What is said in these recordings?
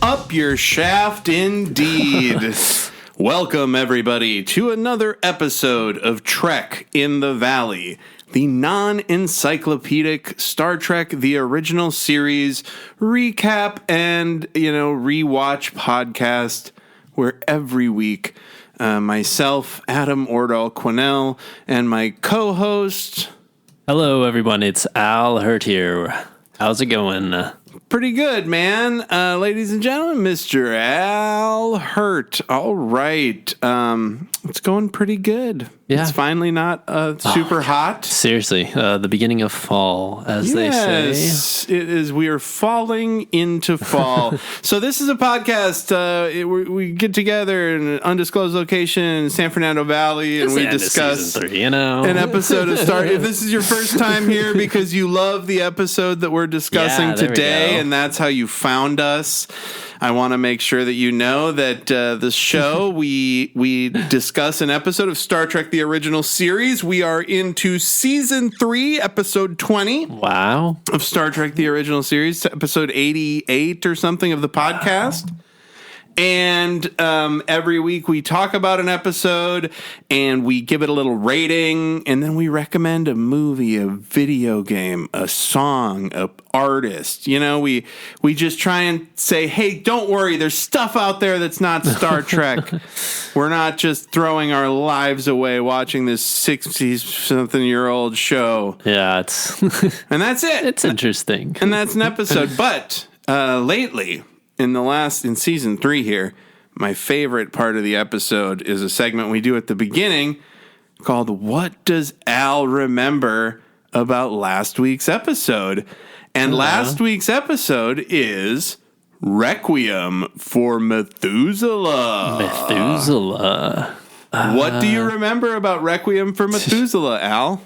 Up your shaft indeed. Welcome, everybody, to another episode of Trek in the Valley, the non-encyclopedic Star Trek The Original Series recap and, rewatch podcast, where every week myself, Adam Ordall Quinnell, and my co-host... Hello, everyone. It's Hirt here. How's it going? Pretty good, man. Ladies and gentlemen, Mr. Hirt. All right. It's going pretty good. Yeah. It's finally not super hot. Seriously, the beginning of fall, as they say. Yes, it is. We are falling into fall. So this is a podcast. We get together in an undisclosed location in San Fernando Valley, and we discuss season 3, an episode of Star. If this is your first time here because you love the episode that we're discussing today, and that's how you found us, I want to make sure that you know that the show, we discuss an episode of Star Trek The Original Series. We are into Season 3, Episode 20. Wow. Of Star Trek The Original Series, Episode 88 or something of the podcast. Wow. And every week we talk about an episode and we give it a little rating, and then we recommend a movie, a video game, a song, a artist. We just try and say, hey, don't worry, there's stuff out there that's not Star Trek. We're not just throwing our lives away watching this 60-something-year-old show. Yeah, it's... and that's it. It's interesting. And that's an episode. But lately... In season 3 here, my favorite part of the episode is a segment we do at the beginning called What Does Al Remember About Last Week's Episode? And last week's episode is Requiem for Methuselah. What do you remember about Requiem for Methuselah, Al?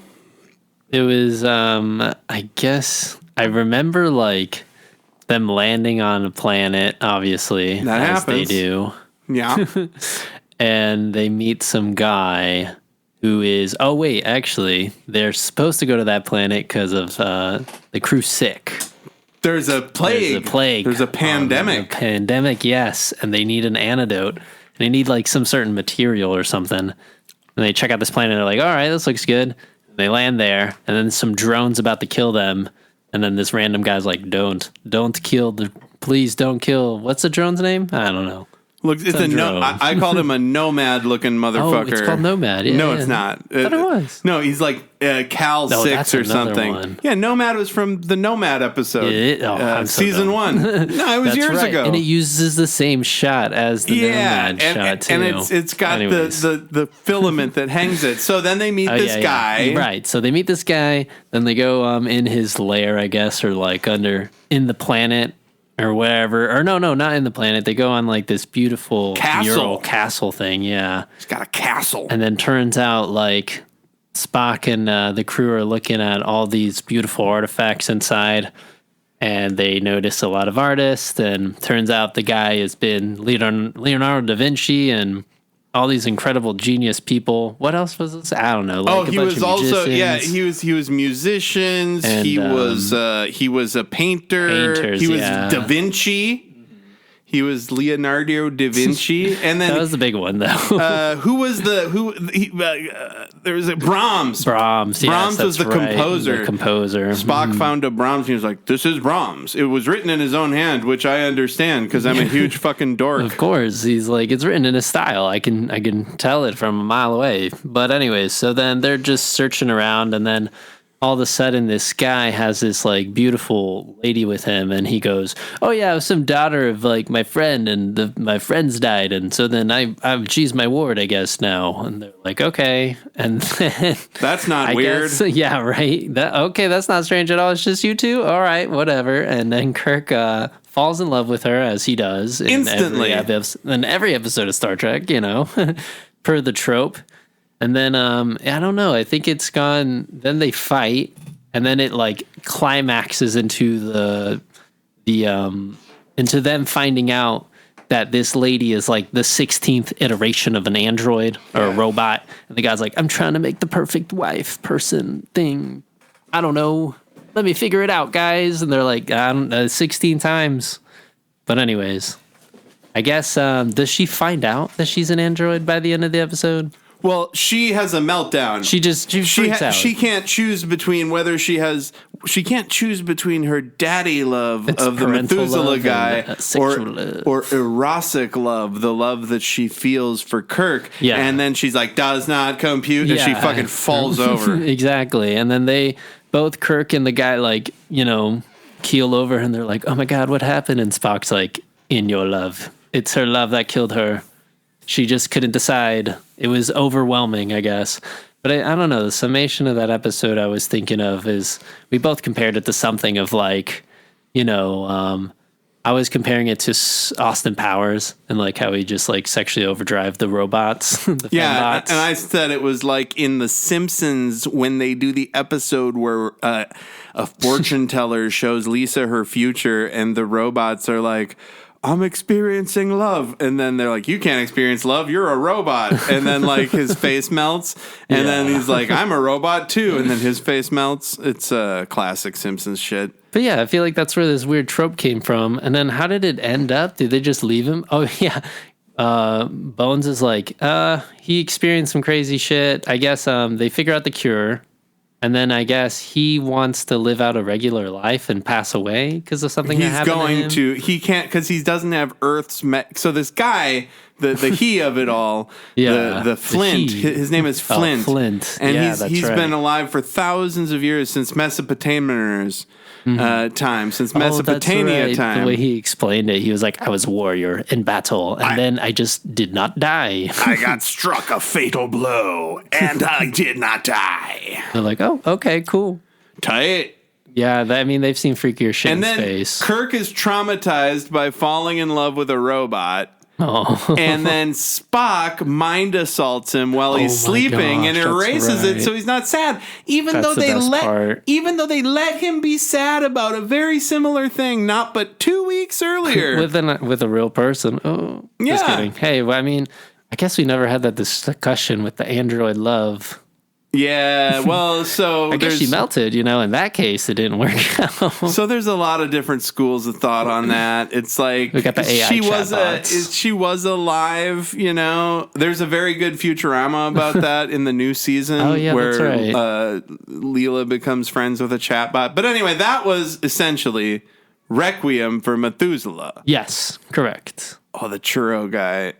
It was, I guess, I remember, them landing on a planet, obviously, that as happens. They do. Yeah. And they meet some guy who is... Oh, wait, actually, they're supposed to go to that planet because of the crew's sick. There's a plague. There's a pandemic. A pandemic, yes. And they need an antidote. And they need, some certain material or something. And they check out this planet, and they're like, all right, this looks good. And they land there, and then some drone's about to kill them. And then this random guy's like, please don't kill. What's the drone's name? I don't know. Look, it's a drone. I called him a nomad-looking motherfucker. Oh, it's called Nomad. Yeah, no, it's not. I thought it was. No, he's like Cal 6 or something. One. Yeah, Nomad was from the Nomad episode. Season 1. No, it was years ago. And it uses the same shot as the Nomad shot, too. And it's got the filament that hangs it. So then they meet this guy. Yeah. Right, so they meet this guy. Then they go in his lair, I guess, or in the planet. Or whatever. Or no, not in the planet. They go on this beautiful mural castle thing, yeah. He's got a castle. And then turns out Spock and the crew are looking at all these beautiful artifacts inside, and they notice a lot of artists, and turns out the guy has been Leonardo da Vinci and all these incredible genius people. What else was this? I don't know. He was also he was musicians. And, he was a painter. Painters, he was Da Vinci. He was Leonardo da Vinci, and then that was the big one, though. there was a Brahms. Brahms was the composer. The composer. Spock found a Brahms, and he was like, "This is Brahms." It was written in his own hand, which I understand because I'm a huge fucking dork. Of course, he's like, it's written in his style. I can tell it from a mile away. But anyways, so then they're just searching around, and then all of a sudden this guy has this beautiful lady with him, and he goes, oh yeah, I was some daughter of my friend, and my friends died, and so then she's my ward, I guess, now. And they're like, okay. And then that's not weird. Guess, yeah, right. That's not strange at all. It's just you two. All right, whatever. And then Kirk falls in love with her, as he does instantly in every episode of Star Trek, per the trope. And then, I don't know, I think it's gone, then they fight, and then it climaxes into into them finding out that this lady is the 16th iteration of an android or a robot. And the guy's like, I'm trying to make the perfect wife, person, thing. I don't know. Let me figure it out, guys. And they're like, 16 times. But anyways, I guess, does she find out that she's an android by the end of the episode? Well, she has a meltdown. She freaks out. She can't choose between whether she can't choose between her daddy love of the Methuselah guy or erosic love, the love that she feels for Kirk. Yeah. And then she's like, does not compute, and she fucking falls over. Exactly. And then both Kirk and the guy, like, you know, keel over, and they're like, oh my God, what happened? And Spock's like, in your love. It's her love that killed her. She just couldn't decide. It was overwhelming, I guess. But I don't know. The summation of that episode I was thinking of is we both compared it to something of like, you know, I was comparing it to Austin Powers and like how he just like sexually overdrive the robots. The fembots. And I said it was like in The Simpsons when they do the episode where a fortune teller shows Lisa her future and the robots are like, I'm experiencing love. And then they're like, you can't experience love. You're a robot. And then like his face melts. And then he's like, I'm a robot too. And then his face melts. It's classic Simpsons shit. But yeah, I feel like that's where this weird trope came from. And then how did it end up? Did they just leave him? Oh yeah. Bones is like, he experienced some crazy shit. I guess they figure out the cure. And then I guess he wants to live out a regular life and pass away because of something that happened to him. He can't because he doesn't have Earth's... So this guy, the he of it all, the Flint, his name is Flint. Oh, Flint. And he's been alive for thousands of years since Mesopotamians time, since Mesopotamia time. The way he explained it, he was like, I was a warrior in battle, and then I just did not die. I got struck a fatal blow, and I did not die. They're like, oh, okay, cool. Tight. Yeah, I mean, they've seen freakier shit in space. Kirk is traumatized by falling in love with a robot. Oh. And then Spock mind assaults him while he's sleeping and erases it so he's not sad. Even though they let him be sad about a very similar thing not but 2 weeks earlier. with a real person. Oh. Yeah. Just kidding. Hey, well, I mean, I guess we never had that discussion with the android love. Yeah, well, so I guess she melted, you know, in that case it didn't work out. So there's a lot of different schools of thought on that. It's like we got the AI she was alive, you know. There's a very good Futurama about that in the new season where that's right. Leela becomes friends with a chatbot. But anyway, that was essentially Requiem for Methuselah. Yes, correct. Oh, the churro guy.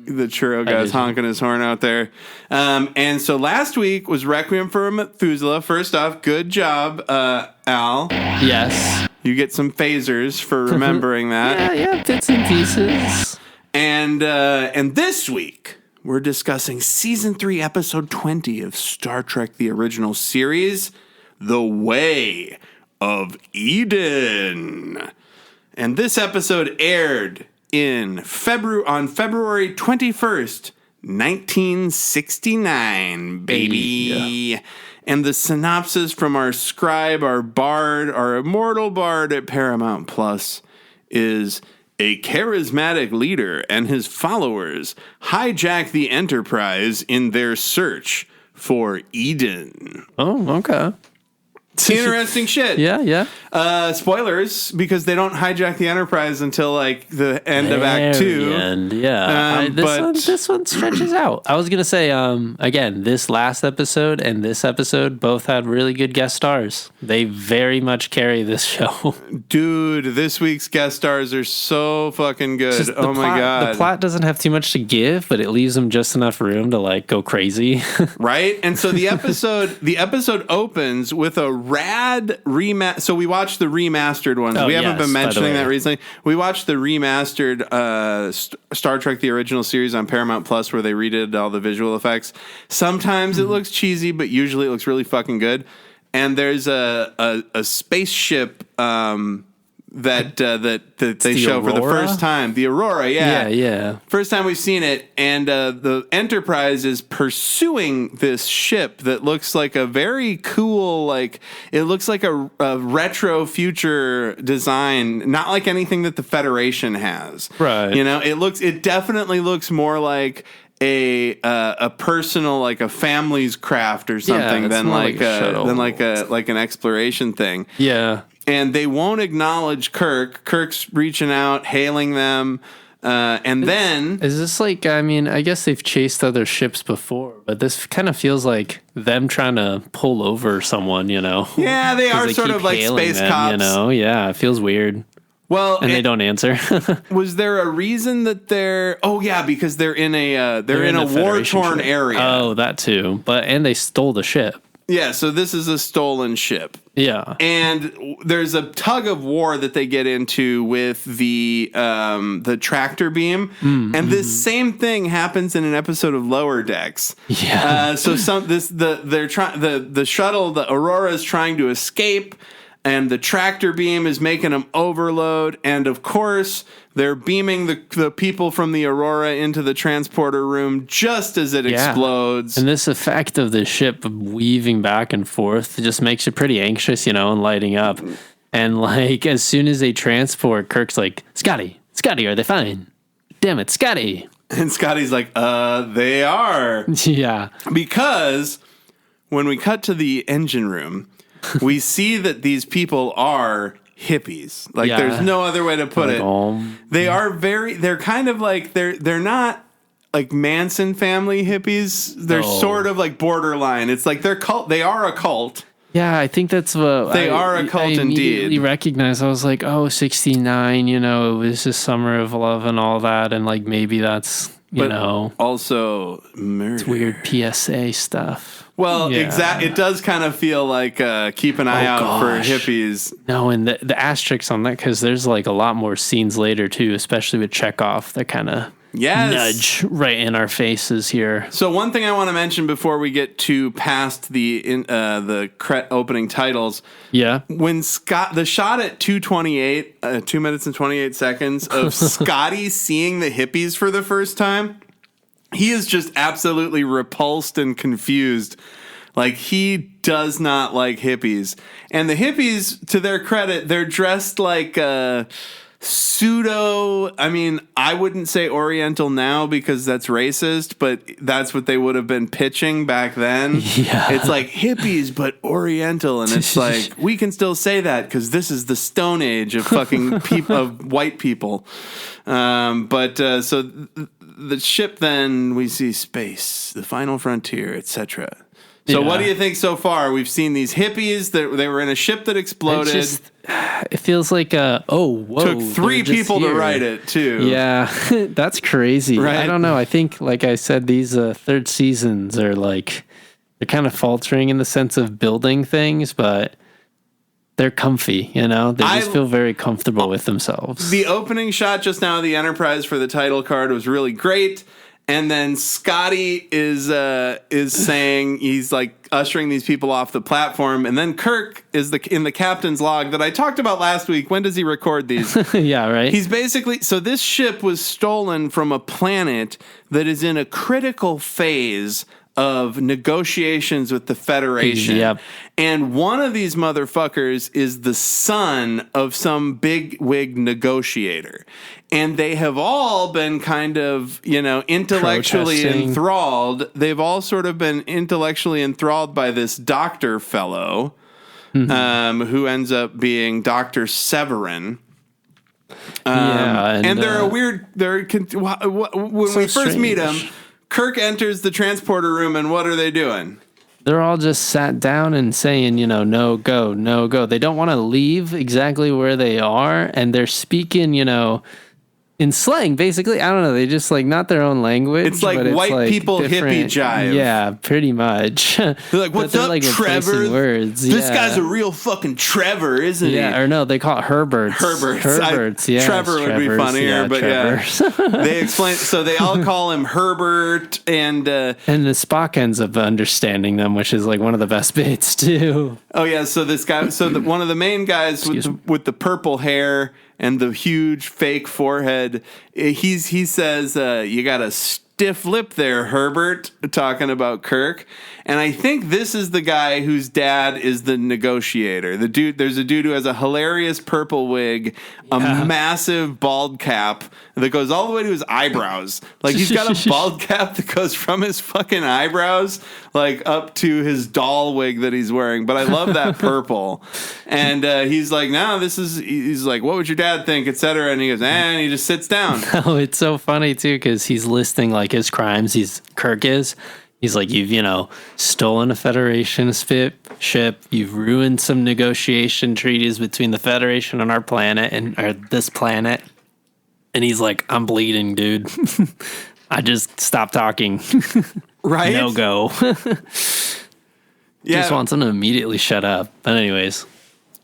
The churro guy's honking his horn out there. And so last week was Requiem for Methuselah. First off, good job, Al. Yes. You get some phasers for remembering that. Yeah, bits and pieces. And this week, we're discussing Season 3, Episode 20 of Star Trek, the original series, The Way of Eden. And this episode aired on February 21st, 1969, baby. Yeah. And the synopsis from our scribe, our bard, our immortal bard at Paramount Plus is: a charismatic leader and his followers hijack the Enterprise in their search for Eden. Oh, okay. Interesting shit. Yeah. Spoilers, because they don't hijack the Enterprise until like the end of Act 2. This one stretches out. I was gonna say, again, this last episode and this episode both had really good guest stars. They very much carry this show. Dude, this week's guest stars are so fucking good. My god, the plot doesn't have too much to give, but it leaves them just enough room to like go crazy. Right? And so the episode opens with a rad remaster. So we watched the remastered ones. We haven't been mentioning that recently. We watched the remastered Star Trek, the original series on Paramount Plus, where they redid all the visual effects. Sometimes it looks cheesy, but usually it looks really fucking good. And there's a spaceship that they show Aurora? for the first time. The Aurora, Yeah. First time we've seen it, and the Enterprise is pursuing this ship that looks like a very cool, like, it looks like a retro future design, not like anything that the Federation has. Right. You know, it definitely looks more like a personal, like a family's craft or something than like an exploration thing. Yeah. And they won't acknowledge Kirk. Kirk's reaching out, hailing them. And then Is this like, I mean, I guess they've chased other ships before, but this kind of feels like them trying to pull over someone, you know? yeah, they are sort keep of like hailing space them, cops. you know? Yeah, it feels weird. Well, And they don't answer. was there a reason that they're? Oh yeah, because they're in a war torn area. Oh, that too. And they stole the ship. Yeah, so this is a stolen ship. Yeah. And there's a tug of war that they get into with the tractor beam, and this same thing happens in an episode of Lower Decks. Yeah. So the shuttle, the Aurora, is trying to escape, and the tractor beam is making them overload, and of course they're beaming the people from the Aurora into the transporter room just as it explodes. And this effect of the ship weaving back and forth just makes you pretty anxious, you know, and lighting up. And like as soon as they transport, Kirk's like, Scotty, are they fine? Damn it, Scotty. And Scotty's like, they are. Yeah. Because when we cut to the engine room, we see that these people are hippies. Like there's no other way to put it. They're kind of like they're not like Manson family hippies. They're sort of like borderline. It's like they are a cult. Yeah, I think that's what they are a cult I immediately indeed. recognized. I was like, 69, you know, it was the summer of love and all that, and like maybe that's you know also murder. It's weird PSA stuff. Well, it does kind of feel like keep an eye out for hippies. No, and the asterisks on that, because there's like a lot more scenes later too, especially with Chekhov that kind of nudge right in our faces here. So one thing I want to mention before we get to past the opening titles. Yeah. When the shot at 2:28, 2 minutes and 28 seconds of Scotty seeing the hippies for the first time, he is just absolutely repulsed and confused. Like, he does not like hippies. And the hippies, to their credit, they're dressed like pseudo, I mean, I wouldn't say Oriental now because that's racist, but that's what they would have been pitching back then. Yeah. It's like hippies, but Oriental. And it's like, we can still say that because this is the Stone Age of fucking of white people. So the ship, then we see space, the final frontier, etc. So what do you think so far? We've seen these hippies that they were in a ship that exploded. It feels like took 3 people to write it too. Yeah, that's crazy. Right? I don't know. I think, like I said, these third seasons are like they're kind of faltering in the sense of building things, but they're comfy. You know, they just feel very comfortable with themselves. The opening shot just now of the Enterprise for the title card was really great. And then Scotty is saying, he's like ushering these people off the platform, and then Kirk is in the captain's log that I talked about last week. When does he record these? Yeah, right. He's basically, so this ship was stolen from a planet that is in a critical phase of negotiations with the Federation. Yep. And one of these motherfuckers is the son of some big wig negotiator. And they have all been kind of, intellectually enthralled. They've all sort of been intellectually enthralled by this doctor fellow, who ends up being Dr. Severin. And they're a weird, when we first meet them, Kirk enters the transporter room, and what are they doing? They're all just sat down and saying, no go, no go. They don't want to leave exactly where they are, and they're speaking, in slang, basically. I don't know. They just like not their own language. It's like white people hippie jive. Yeah, pretty much. They're like, "What's up, like Trevor? Words. This guy's a real fucking Trevor, isn't he?" Yeah, or no, they call it Herbert. Herberts. Yeah, Trevor would be funnier, but Trevor. They explain. So they all call him Herbert, and the Spock ends up understanding them, which is like one of the best bits too. Oh yeah, so this guy, one of the main guys with the purple hair and the huge fake forehead, he says, you gotta stiff lip there, Herbert, talking about Kirk. And I think this is the guy whose dad is the negotiator. There's a dude who has a hilarious purple wig, a massive bald cap that goes all the way to his eyebrows. Like, he's got a bald cap that goes from his fucking eyebrows, like, up to his doll wig that he's wearing. But I love that purple. And he's like, no, he's like, what would your dad think, etc. And he goes, and he just sits down. Oh, it's so funny, too, because he's listing, like, his crimes. Kirk is. He's like, you've, stolen a Federation ship. You've ruined some negotiation treaties between the Federation and our planet or this planet. And he's like, I'm bleeding, dude. I just stopped talking. Right? No go. Yeah. Just wants him to immediately shut up. But anyways.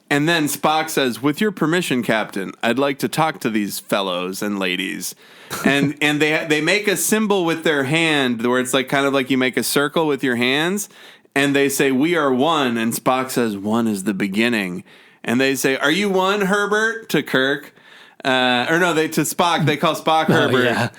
And then Spock says, with your permission, Captain, I'd like to talk to these fellows and ladies. And they make a symbol with their hand where it's like kind of like you make a circle with your hands. And they say, we are one. And Spock says, one is the beginning. And they say, are you one, Herbert? To Kirk. To Spock. They call Spock Herbert. Yeah.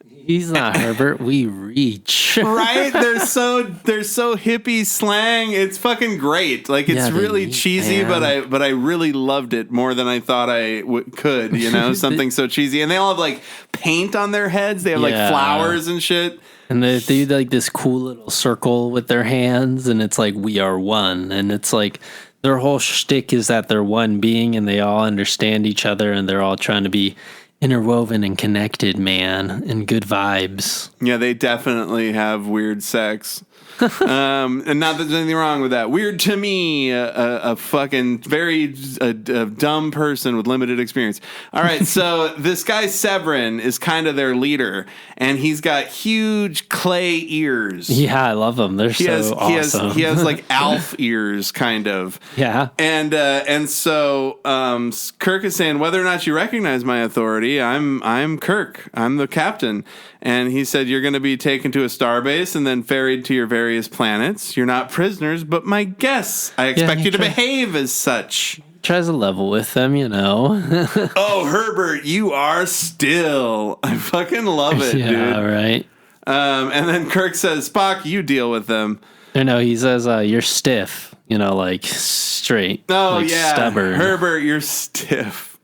He's not Herbert. We reach. Right? They're so hippie slang. It's fucking great. Like, it's really cheesy, man. but I really loved it more than I thought I could. Something so cheesy. And they all have like paint on their heads. They have like flowers and shit. And they do like this cool little circle with their hands, and it's like, we are one. And it's like their whole shtick is that they're one being, and they all understand each other, and they're all trying to be interwoven and connected, man, and good vibes. Yeah, they definitely have weird sex. And not that there's anything wrong with that. Weird to me, a fucking very dumb person with limited experience. All right, so this guy Severin is kind of their leader, and he's got huge clay ears. Yeah, I love them. They're awesome. He has like Alf ears, kind of. Yeah. And so Kirk is saying, whether or not you recognize my authority, I'm Kirk. I'm the captain. And he said, you're going to be taken to a starbase and then ferried to your various planets. You're not prisoners, but my guests. I expect you to behave as such. Tries to level with them, Oh, Herbert, you are still. I fucking love it, dude. Yeah, right. And then Kirk says, Spock, you deal with them. No, he says, you're stiff, like straight. Oh, like yeah. Stubborn. Herbert, you're stiff.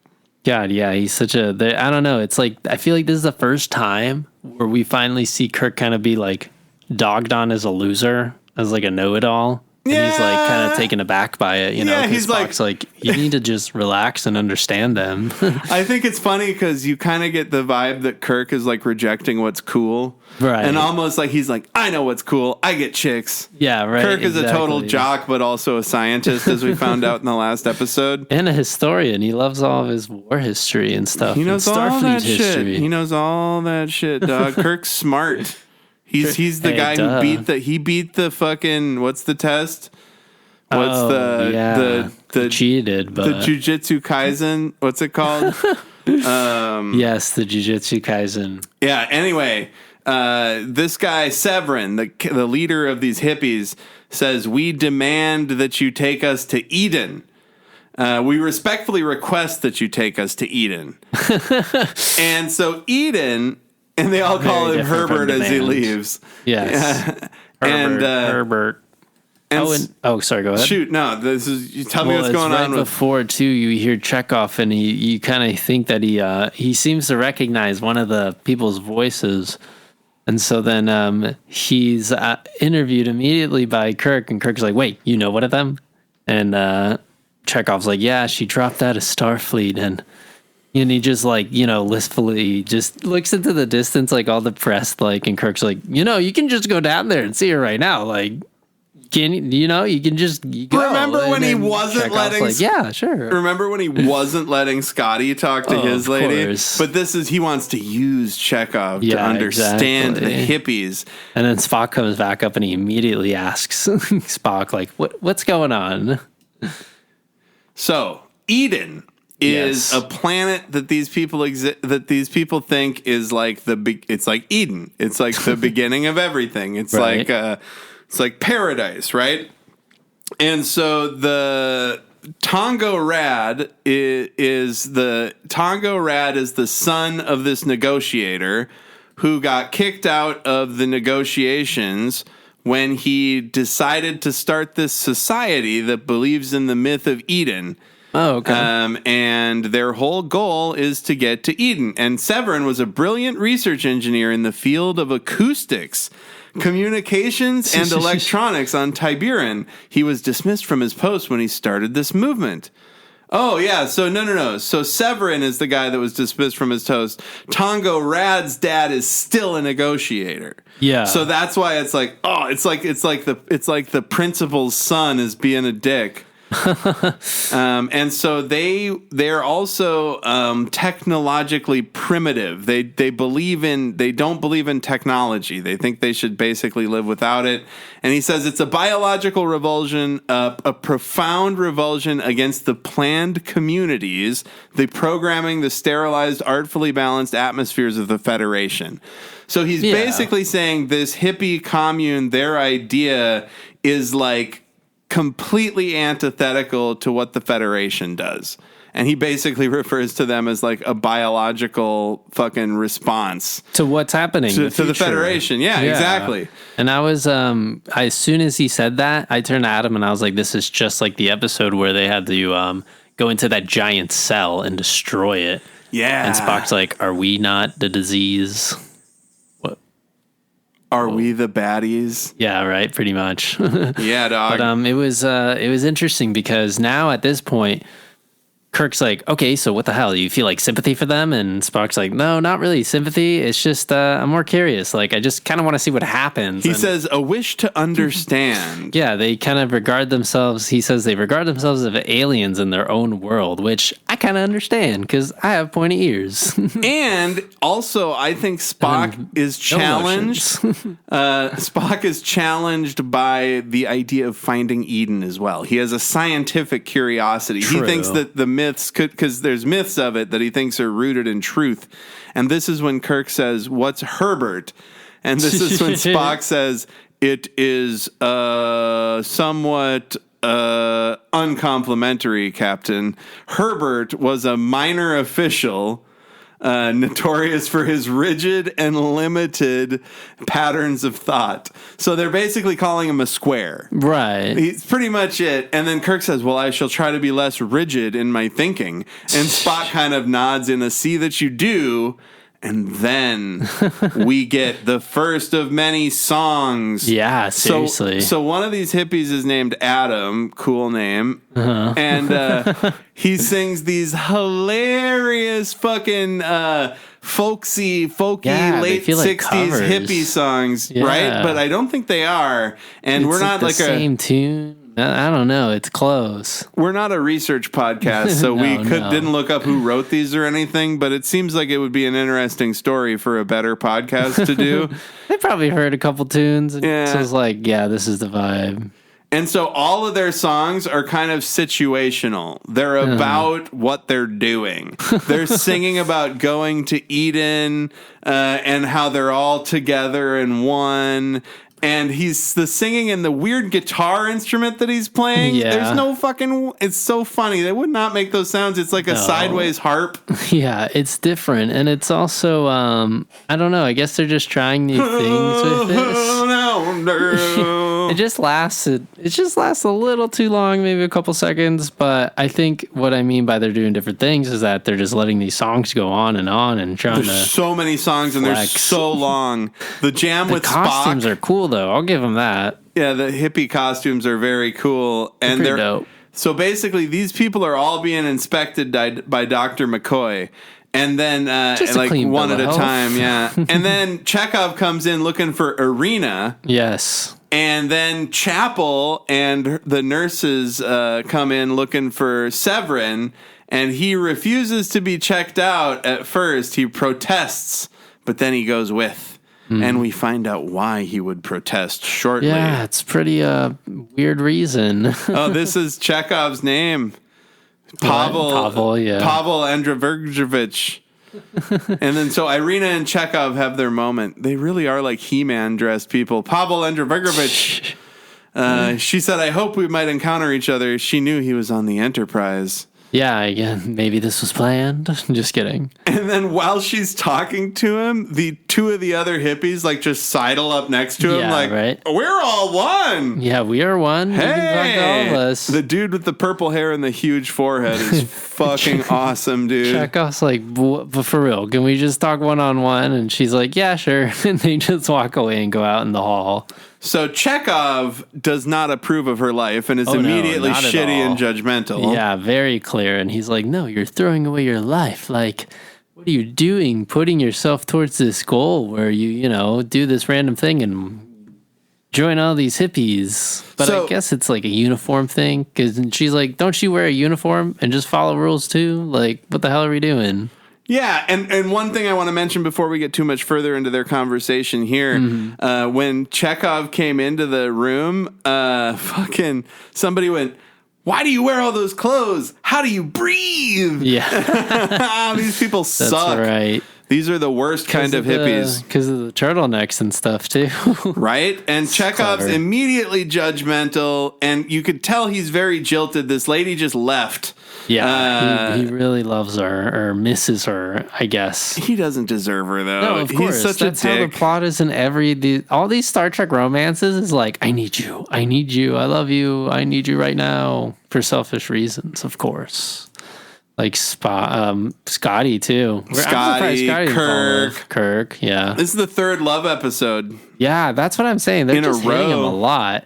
God, yeah, he's such a... I don't know. It's like, I feel like this is the first time where we finally see Kirk kind of be like dogged on as a loser, as like a know-it-all. And he's like kind of taken aback by it, Yeah, he's Spock's like, you need to just relax and understand them. I think it's funny because you kind of get the vibe that Kirk is like rejecting what's cool. Right. And almost like he's like, I know what's cool. I get chicks. Yeah, right. Kirk is a total jock, but also a scientist, as we found out in the last episode. And a historian. He loves all of his war history and stuff. He knows all Starfleet that shit. He knows all that shit, dog. Kirk's smart. He's the guy who beat the fucking, what's the test? What's the cheated, but the Jujutsu Kaisen? What's it called? Yes, the Jujutsu Kaisen. Yeah. Anyway, this guy Severin, the leader of these hippies, says, "We demand that you take us to Eden. We respectfully request that you take us to Eden." And so Eden, and they all call him Herbert as he leaves. Yes. Herbert. Sorry, go ahead. Shoot, no, you tell me what's going on. Before, too, you hear Chekhov, and you kind of think that he seems to recognize one of the people's voices. And so then he's interviewed immediately by Kirk, and Kirk's like, wait, you know one of them? And Chekhov's like, yeah, she dropped out of Starfleet, and he just like, listfully just looks into the distance, like all depressed, like, and Kirk's like, you can just go down there and see her right now, like, you can just go. Remember when he wasn't letting... Like, yeah, sure. Remember when he wasn't letting Scotty talk to his lady? Course. But he wants to use Chekhov to understand the hippies. And then Spock comes back up and he immediately asks Spock, like, what's going on? So, Eden is a planet that these people think is like it's like Eden. It's like the beginning of everything. It's right. It's like paradise, right? And so the Tongo Rad is the son of this negotiator who got kicked out of the negotiations when he decided to start this society that believes in the myth of Eden. Oh, okay. And their whole goal is to get to Eden. And Severin was a brilliant research engineer in the field of acoustics, communications, and electronics on Tiburon. He was dismissed from his post when he started this movement. Oh, yeah. So, no. So, Severin is the guy that was dismissed from his post. Tongo Rad's dad is still a negotiator. Yeah. So that's why it's like, oh, it's like the principal's son is being a dick. And so they're also technologically primitive. They don't believe in technology. They think they should basically live without it. And he says it's a biological revulsion, a profound revulsion against the planned communities, the programming, the sterilized, artfully balanced atmospheres of the Federation. So he's basically saying this hippie commune, their idea is like completely antithetical to what the Federation does. And he basically refers to them as like a biological fucking response to what's happening to the Federation. Yeah, exactly. And I was, as soon as he said that, I turned to Adam and I was like, this is just like the episode where they had to go into that giant cell and destroy it. Yeah. And Spock's like, are we not the disease? Are we the baddies? Yeah, right. Pretty much. Yeah, dog. But it was interesting because now at this point, Kirk's like, okay, so what the hell? You feel like sympathy for them? And Spock's like, no, not really sympathy. It's just I'm more curious. Like, I just kind of want to see what happens. He says a wish to understand. Yeah, they kind of regard themselves. He says they regard themselves as aliens in their own world, which I kind of understand because I have pointy ears. And also, I think Spock is challenged. Spock is challenged by the idea of finding Eden as well. He has a scientific curiosity. True. He thinks that the myths could, because there's myths of it that he thinks are rooted in truth. And this is when Kirk says, "What's Herbert?" And this is when Spock says, "It is somewhat uncomplimentary, Captain. Herbert was a minor official, notorious for his rigid and limited patterns of thought." So they're basically calling him a square. Right. He's pretty much it. And then Kirk says, "Well, I shall try to be less rigid in my thinking." And Spock kind of nods in a "see that you do." And then we get the first of many songs. Yeah, seriously. So one of these hippies is named Adam, cool name. Uh-huh. And he sings these hilarious fucking folky late 60s hippie songs, right? But I don't think they are. And we're not like the same tune. I don't know. It's close. We're not a research podcast, so didn't look up who wrote these or anything, but it seems like it would be an interesting story for a better podcast to do. They probably heard a couple tunes and so it's like, yeah, this is the vibe. And so all of their songs are kind of situational. They're about what they're doing. They're singing about going to Eden and how they're all together in one. And he's the singing and the weird guitar instrument that he's playing. Yeah. There's no fucking... It's so funny. They would not make those sounds. It's like a sideways harp. Yeah, it's different. And it's also... I don't know. I guess they're just trying new things with this. It just lasts a little too long, maybe a couple seconds. But I think what I mean by they're doing different things is that they're just letting these songs go on and trying There's so many songs and they're so long. The jam with Spock. The costumes are cool, though. I'll give them that. Yeah, the hippie costumes are very cool. And they're dope. So basically, these people are all being inspected by Dr. McCoy. And then, like one at a time, yeah. And then Chekhov comes in looking for Irina. Yes. And then Chapel and the nurses come in looking for Severin. And he refuses to be checked out at first. He protests, but then he goes with. And we find out why he would protest shortly. Yeah, it's pretty weird reason. Oh, this is Chekhov's name. Pavel Androvich. And then so Irina and Chekhov have their moment. They really are like He-Man dressed people. Pavel Androvich. She said, "I hope we might encounter each other." She knew he was on the Enterprise. Yeah, again, maybe this was planned. Just kidding. And then while she's talking to him, the two of the other hippies like just sidle up next to him, Yeah, like, right. we're all one. Yeah, we are one. You can talk to all of us. The dude with the purple hair and the huge forehead is fucking awesome, dude. Chekhov's like, but for real, can we just talk one-on-one? And she's like, yeah, sure. And they just walk away and go out in the hall. So Chekhov does not approve of her life and is immediately not at shitty and all. judgmental. Yeah, very clear. And he's like, no, you're throwing away your life. Like, what are you doing? Putting yourself towards this goal where you do this random thing and join all these hippies. But So- I guess it's like a uniform thing. Because she's like, don't you wear a uniform and just follow rules too? Like, what the hell are we doing? Yeah, and one thing I want to mention before we get too much further into their conversation here, when Chekhov came into the room, fucking somebody went, "Why do you wear all those clothes? How do you breathe?" Yeah, These people that's suck. right. These are the worst kind of hippies, Because of the turtlenecks and stuff too. right? And Chekhov's clever. immediately judgmental, and you could tell he's very jilted. This lady just left. Yeah, he really loves her or misses her, I guess. He doesn't deserve her, though. No, of course. He's such That's a how the dick. plot is in all these Star Trek romances is like, I need you, I love you, I need you right now, for selfish reasons, of course. Like Scotty too. I'm surprised Scotty, Scotty didn't fall in love. Kirk, yeah. This is the third love episode. Yeah, that's what I'm saying. They're In a just hitting him row. a lot.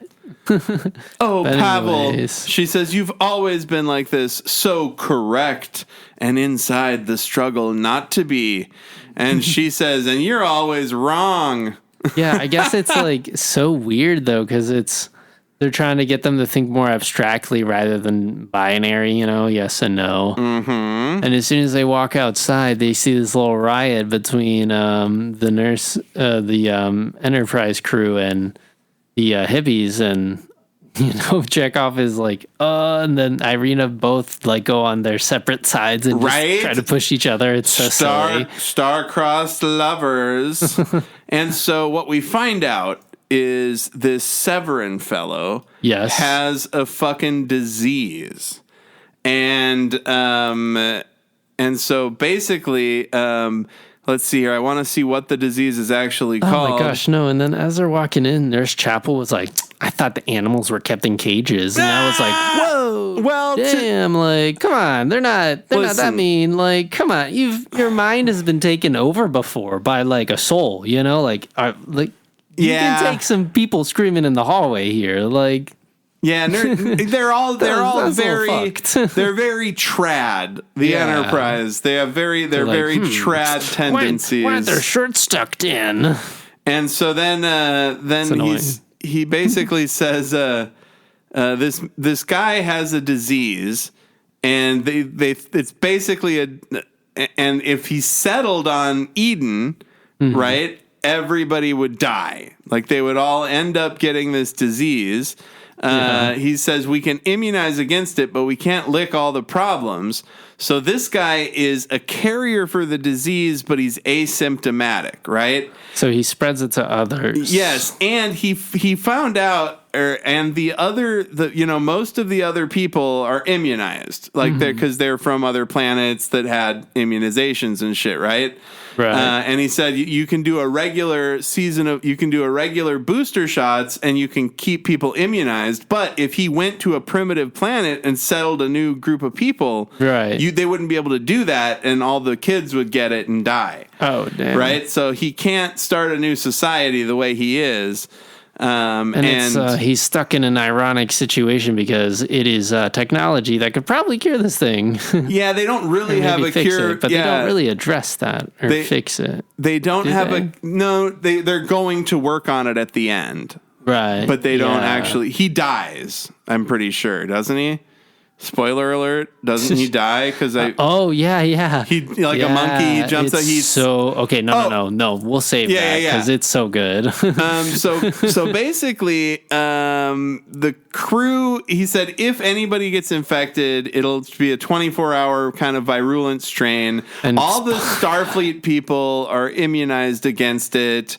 Oh, But Pavel. anyways. She says, you've always been like this, so correct, and inside the struggle not to be. And she says, and you're always wrong. Yeah, I guess it's like so weird though, because they're trying to get them to think more abstractly rather than binary, yes and no. Mm-hmm. And as soon as they walk outside, they see this little riot between the nurse, the Enterprise crew, and the hippies, and Chekhov is like, and then Irina both like go on their separate sides and just Right? try to push each other. It's so silly. Star-crossed lovers. And so what we find out is this Severin fellow Yes. has a fucking disease. And so basically, let's see here. I want to see what the disease is actually called. Oh my gosh, no. And then as they're walking in, Nurse Chapel was like, I thought the animals were kept in cages. And I was like, whoa. Well, Damn, like, come on. They're not that Listen. mean. Like, come on. Your mind has been taken over before by like a soul, like you Yeah. can take some people screaming in the hallway here. Like, yeah, and they're all that's a little very fucked. they're very trad. The Yeah. Enterprise, they're like, very trad tendencies. why aren't their shirts tucked in? And so then annoying. he basically says this guy has a disease, and it's basically and if he settled on Eden, right, everybody would die. Like they would all end up getting this disease. He says we can immunize against it, but we can't lick all the problems. So this guy is a carrier for the disease, but he's asymptomatic, right? So he spreads it to others. Yes, and he found out, and most of the other people are immunized, like because they're from other planets that had immunizations and shit, right? Right. And he said you can do a regular booster shots, and you can keep people immunized. But if he went to a primitive planet and settled a new group of people, Right. they wouldn't be able to do that, and all the kids would get it and die. Oh, damn. Right, so he can't start a new society the way he is, And he's stuck in an ironic situation because it is technology that could probably cure this thing. yeah, they don't really Or have maybe a fix cure, it, but they don't really address that or fix it. They don't Do have they? they're going to work on it at the end, Right. but they don't Yeah. actually. He dies, I'm pretty sure, doesn't he? Spoiler alert! Doesn't he die? Because Oh yeah. he like a monkey he jumps out. It's He's so okay. No. We'll save that because it's so good. So basically, the crew, he said, if anybody gets infected, it'll be a 24-hour kind of virulent strain. And all the Starfleet people are immunized against it.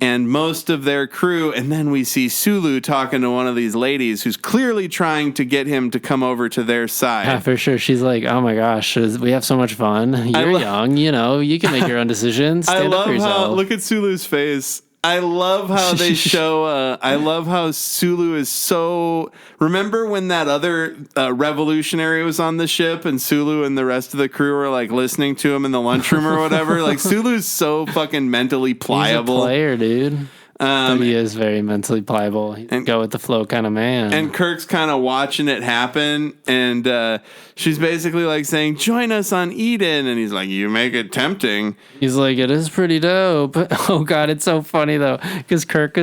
and most of their crew. And then we see Sulu talking to one of these ladies who's clearly trying to get him to come over to their side. Yeah, for sure. She's like, oh my gosh, we have so much fun. You're young, you can make your own decisions. Stand up for yourself. Look at Sulu's face. I love how they show. I love how Sulu is so. Remember when that other revolutionary was on the ship, and Sulu and the rest of the crew were like listening to him in the lunchroom or whatever? Like Sulu's so fucking mentally pliable. He's a player, dude. He is very mentally pliable. He's a go with the flow kind of man. And Kirk's kind of watching it happen, and she's basically like saying, "Join us on Eden," and he's like, "You make it tempting." He's like, "It is pretty dope." Oh god, it's so funny though, because Kirk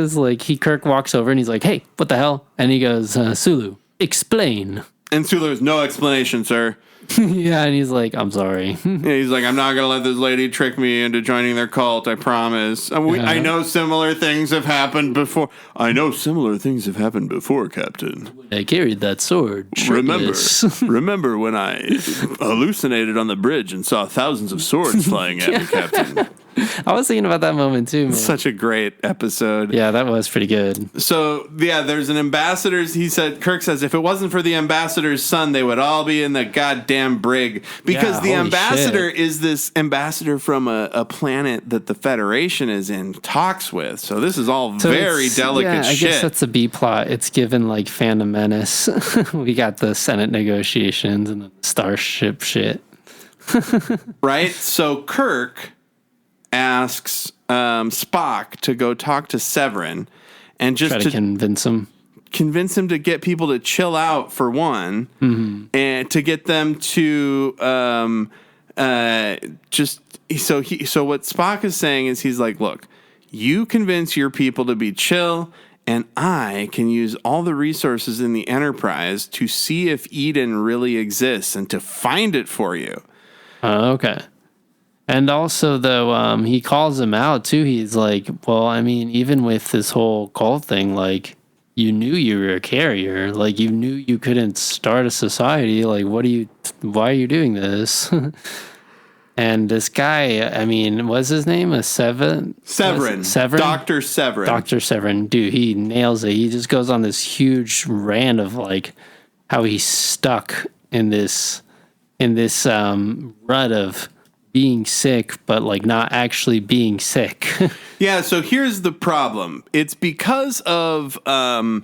walks over and he's like, "Hey, what the hell?" And he goes, "Sulu, explain." And Sulu has no explanation, sir. Yeah, and he's like, I'm sorry. Yeah, he's like, I'm not going to let this lady trick me into joining their cult, I promise. I know similar things have happened before. I know similar things have happened before, Captain. I carried that sword. Remember when I hallucinated on the bridge and saw thousands of swords flying at me, Captain? I was thinking about that moment too, man. Such a great episode. Yeah, that was pretty good. So, yeah, there's an ambassador's. Kirk says, if it wasn't for the ambassador's son, they would all be in the goddamn brig. Because the ambassador is this ambassador from a planet that the Federation is in talks with. So this is all very delicate shit. I guess that's a B plot. It's given like Phantom Menace. We got the Senate negotiations and the Starship shit. Right? So Kirk asks Spock to go talk to Severin and just try to convince him to get people to chill out for one, and to get them to so what Spock is saying is he's like, look, you convince your people to be chill, and I can use all the resources in the Enterprise to see if Eden really exists and to find it for you. Okay. And also, though, he calls him out, too. He's like, well, I mean, even with this whole cult thing, like, you knew you were a carrier. Like, you knew you couldn't start a society. Like, why are you doing this? And this guy, I mean, what's his name? Severin? Dr. Severin. Dr. Severin. Dude, he nails it. He just goes on this huge rant of, like, how he's stuck in this rut of being sick, but like not actually being sick. Yeah, so here's the problem. It's because of the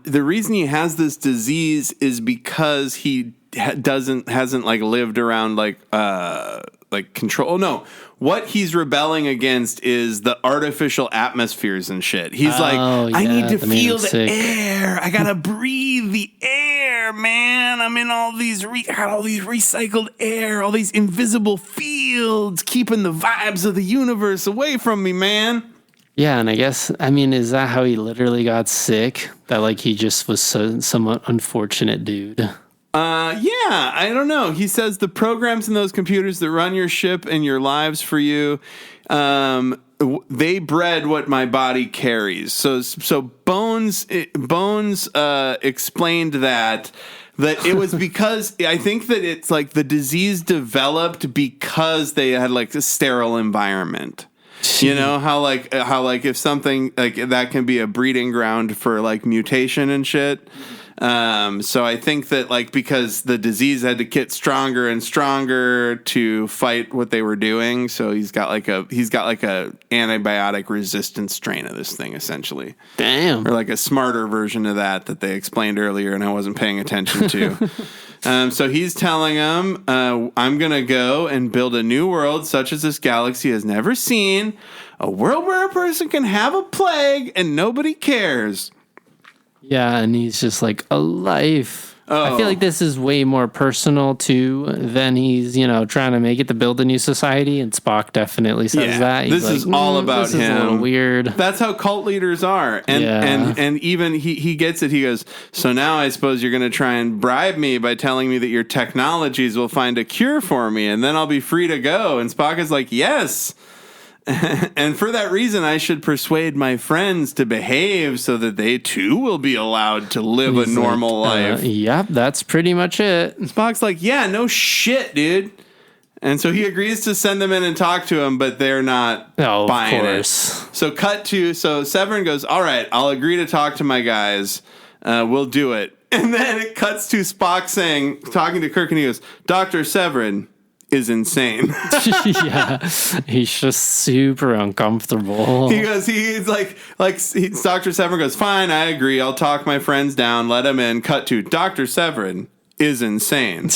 reason he has this disease is because he hasn't like lived around like control. Oh, no. What he's rebelling against is the artificial atmospheres and shit. He's I need to feel the air. I gotta breathe the air, man. I'm in all these recycled air, all these invisible fields, keeping the vibes of the universe away from me, man. Yeah, and I guess, I mean, is that how he literally got sick? That like he just was somewhat unfortunate dude? Yeah, I don't know. He says the programs in those computers that run your ship and your lives for you, they bred what my body carries. So Bones explained that it was because I think that it's like the disease developed because they had like a sterile environment. You know how if something like that can be a breeding ground for like mutation and shit. So I think that like because the disease had to get stronger and stronger to fight what they were doing, so he's got like a antibiotic resistant strain of this thing essentially. Damn. Or like a smarter version of that they explained earlier and I wasn't paying attention to. So he's telling him, I'm going to go and build a new world such as this galaxy has never seen, a world where a person can have a plague and nobody cares. Yeah, and he's just like, a life. I feel like this is way more personal, too, than he's, trying to make it to build a new society, and Spock definitely says that. He's this is all about him. This is a little weird. That's how cult leaders are. And even he gets it. He goes, so now I suppose you're going to try and bribe me by telling me that your technologies will find a cure for me, and then I'll be free to go. And Spock is like, yes. And for that reason, I should persuade my friends to behave so that they too will be allowed to live a normal life. Yep, that's pretty much it. And Spock's like, yeah, no shit, dude. And so he agrees to send them in and talk to him, but they're not buying of course. it. So Severin goes, all right, I'll agree to talk to my guys. We'll do it. And then it cuts to Spock talking to Kirk, and he goes, Dr. Severin is insane. Yeah, he's just super uncomfortable. He goes, Dr. Severin goes, fine, I agree. I'll talk my friends down, let him in. Cut to Dr. Severin is insane.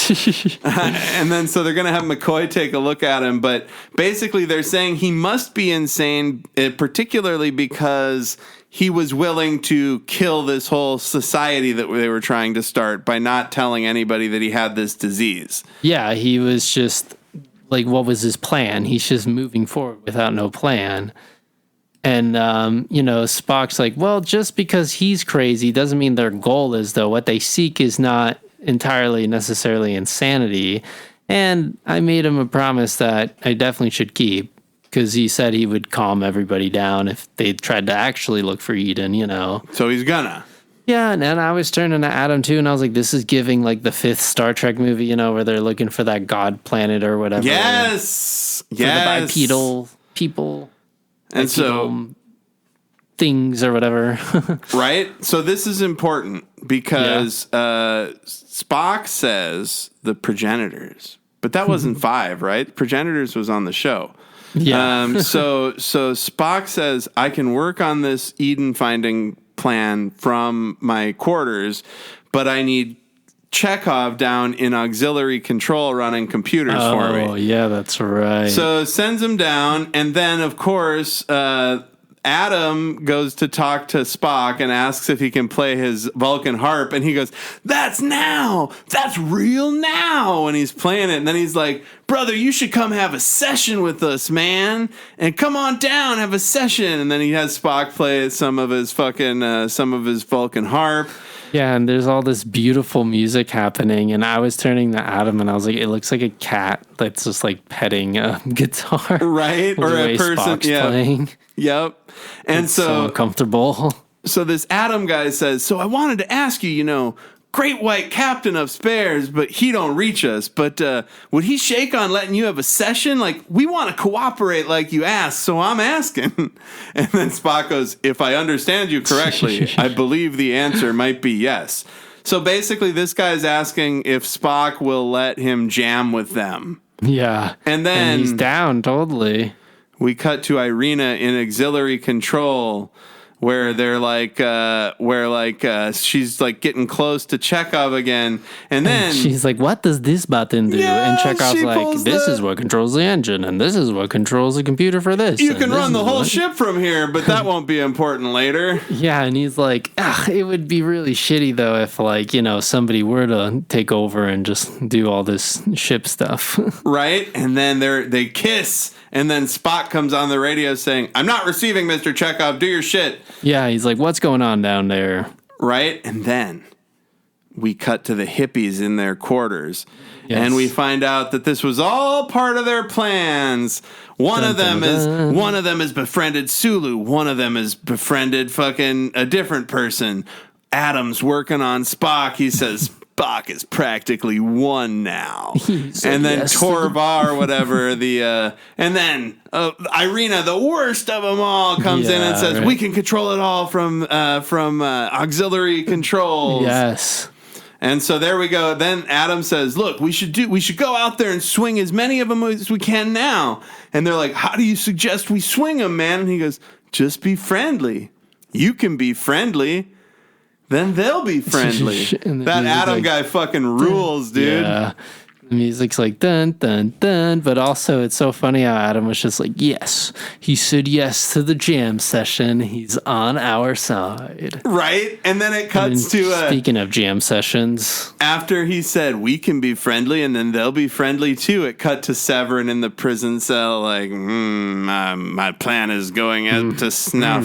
And then so they're going to have McCoy take a look at him. But basically they're saying he must be insane, particularly because he was willing to kill this whole society that they were trying to start by not telling anybody that he had this disease. Yeah, he was just like, what was his plan? He's just moving forward without no plan. And, Spock's like, well, just because he's crazy doesn't mean their goal is, though. What they seek is not entirely necessarily insanity. And I made him a promise that I definitely should keep, because he said he would calm everybody down if they tried to actually look for Eden, So he's gonna. Yeah, and I was turning to Adam too, and I was like, this is giving like the 5th Star Trek movie, where they're looking for that god planet or whatever. Yes. For the bipedal people. And bipedal things or whatever. Right? So this is important because Spock says the progenitors, but that wasn't 5, right? Progenitors was on the show. Yeah. So Spock says, I can work on this Eden finding plan from my quarters, but I need Chekhov down in auxiliary control running computers for me. Oh, yeah, that's right. So sends him down, and then, of course, Adam goes to talk to Spock and asks if he can play his Vulcan harp, and he goes, that's real now, and he's playing it, and then he's like, brother, you should come have a session with us, man, and come on down, have a session, and then he has Spock play some of his Vulcan harp. Yeah, and there's all this beautiful music happening, and I was turning to Adam, and I was like, it looks like a cat that's just like petting a guitar. Right, or a person Spock's playing. Yep. And it's so uncomfortable. So this Adam guy says, so I wanted to ask you, great white captain of spares, but he don't reach us. But would he shake on letting you have a session? Like, we want to cooperate like you asked, so I'm asking. And then Spock goes, if I understand you correctly, I believe the answer might be yes. So basically this guy's asking if Spock will let him jam with them. Yeah. And then he's down, totally. We cut to Irina in auxiliary control, where they're she's like getting close to Chekhov again, and then she's like, "What does this button do?" Yeah, and Chekhov's like, "This is what controls the engine, and this is what controls the computer for this. You can run the whole ship from here, but that won't be important later." Yeah, and he's like, "It would be really shitty though if somebody were to take over and just do all this ship stuff." Right, and then they kiss. And then Spock comes on the radio saying, I'm not receiving, Mr. Chekhov. Do your shit. Yeah, he's like, what's going on down there? Right? And then we cut to the hippies in their quarters. Yes. And we find out that this was all part of their plans. One of them has befriended Sulu. One of them has befriended fucking a different person. Adam's working on Spock. He says, Spock is practically one now. And then yes. Torvar, whatever, and then Irina, the worst of them all, comes in and says, we can control it all from auxiliary controls. Yes. And so there we go. Then Adam says, look, we should go out there and swing as many of them as we can now. And they're like, how do you suggest we swing them, man? And he goes, just be friendly. You can be friendly. Then they'll be friendly. That Adam guy fucking rules, dude. Yeah. The music's like dun dun dun, but also it's so funny how Adam was just like, yes, he said yes to the jam session. He's on our side, right? And then it cuts to speaking of jam sessions. After he said we can be friendly, and then they'll be friendly too. It cut to Severin in the prison cell, like my plan is going out to snuff.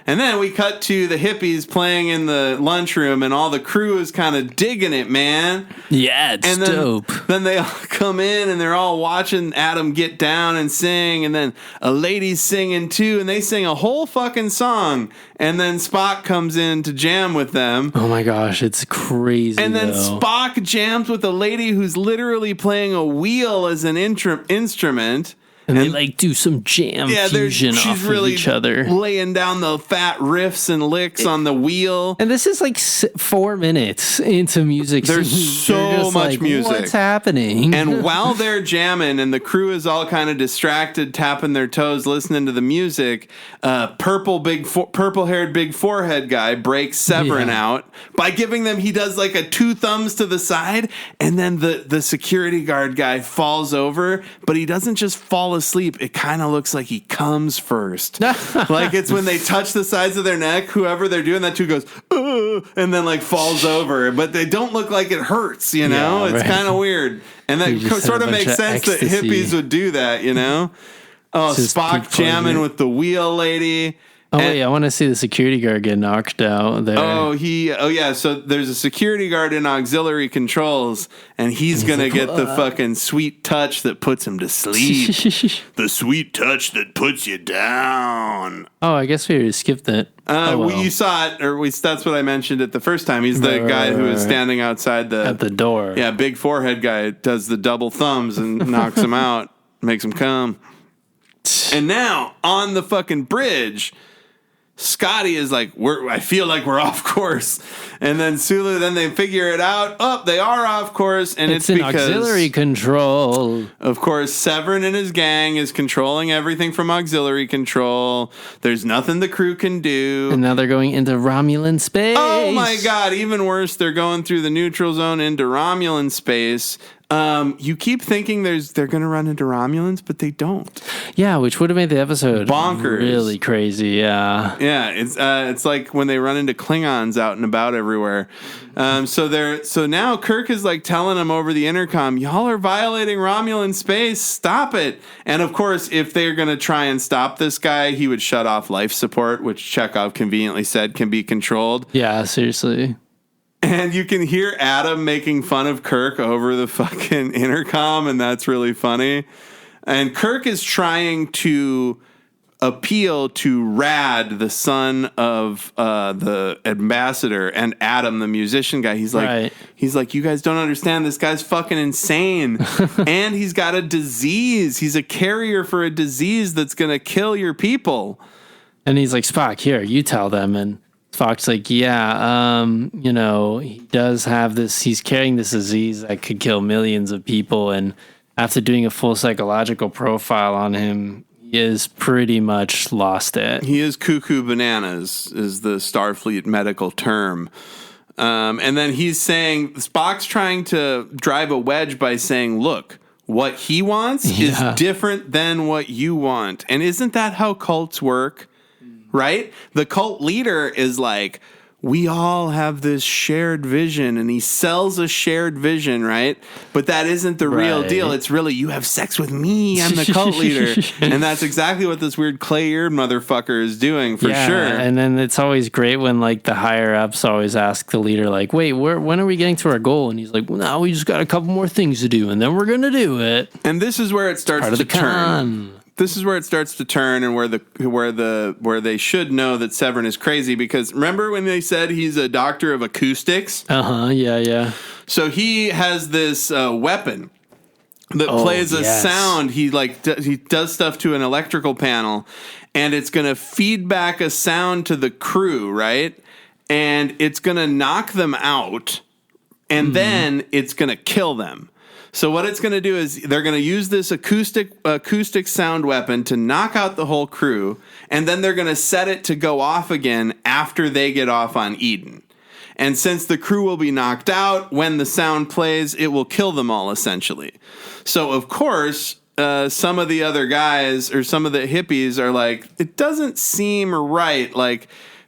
And then we cut to the hippies playing in the lunchroom, and all the crew is kind of digging it, man. Yeah, it's dope. Then they all come in, and they're all watching Adam get down and sing, and then a lady's singing too, and they sing a whole fucking song. And then Spock comes in to jam with them. Oh my gosh, it's crazy. And then Spock jams with a lady who's literally playing a wheel as an instrument. And they like do some jam fusion off of each other. Laying down the fat riffs and licks on the wheel. And this is like 4 minutes into music. There's so much music. What's happening? And while they're jamming and the crew is all kind of distracted, tapping their toes, listening to the music, purple-haired big forehead guy breaks Severin out by giving them, he does like a 2 thumbs to the side, and then the security guard guy falls over, but he doesn't just fall asleep. It kind of looks like he comes first. Like it's when they touch the sides of their neck, whoever they're doing that to goes, and then like falls over, but they don't look like it hurts, you know? It's kind of weird. And that sort of makes sense that hippies would do that, you know? Oh, Spock jamming with the wheel lady. Oh, wait, I want to see the security guard get knocked out there. Oh, yeah. So there's a security guard in auxiliary controls, and he's going to get the fucking sweet touch that puts him to sleep. The sweet touch that puts you down. Oh, I guess we already skipped that. You saw it, that's what I mentioned it the first time. He's the guy who is standing outside at the door. Yeah, big forehead guy does the double thumbs and knocks him out, makes him come. And now, on the fucking bridge, Scotty is like, I feel like we're off course. And then Sulu, then they figure it out. Oh, they are off course. And it's because auxiliary control. Of course, Severin and his gang is controlling everything from auxiliary control. There's nothing the crew can do. And now they're going into Romulan space. Oh my God, even worse. They're going through the neutral zone into Romulan space. You keep thinking they're going to run into Romulans, but they don't. Yeah, which would have made the episode bonkers, really crazy. Yeah, yeah. It's like when they run into Klingons out and about everywhere. So now Kirk is like telling them over the intercom, "Y'all are violating Romulan space. Stop it!" And of course, if they're going to try and stop this guy, he would shut off life support, which Chekhov conveniently said can be controlled. Yeah, seriously. And you can hear Adam making fun of Kirk over the fucking intercom, and that's really funny. And Kirk is trying to appeal to Rad, the son of the ambassador, and Adam, the musician guy. He's like, you guys don't understand. This guy's fucking insane. And he's got a disease. He's a carrier for a disease that's going to kill your people. And he's like, Spock, here, you tell them. And Spock's like, he does have this, he's carrying this disease that could kill millions of people. And after doing a full psychological profile on him, he is pretty much lost it. He is cuckoo bananas, is the Starfleet medical term. And then he's saying, Spock's trying to drive a wedge by saying, look, what he wants is different than what you want. And isn't that how cults work? Right? The cult leader is like, we all have this shared vision, and he sells a shared vision, right? But that isn't the real deal. It's really, you have sex with me, I'm the cult leader. And that's exactly what this weird clay-eared motherfucker is doing, for sure. And then it's always great when, like, the higher-ups always ask the leader, like, wait, when are we getting to our goal? And he's like, well, no, we just got a couple more things to do, and then we're going to do it. And this is where it starts to turn. This is where it starts to turn, and where they should know that Severin is crazy, because remember when they said he's a doctor of acoustics? Yeah. So he has this weapon that plays a sound. He he does stuff to an electrical panel, and it's going to feed back a sound to the crew, right? And it's going to knock them out, and then it's going to kill them. So what it's going to do is they're going to use this acoustic sound weapon to knock out the whole crew, and then they're going to set it to go off again after they get off on Eden. And since the crew will be knocked out, when the sound plays, it will kill them all, essentially. So, of course, some of the other guys or some of the hippies are like, it doesn't seem right,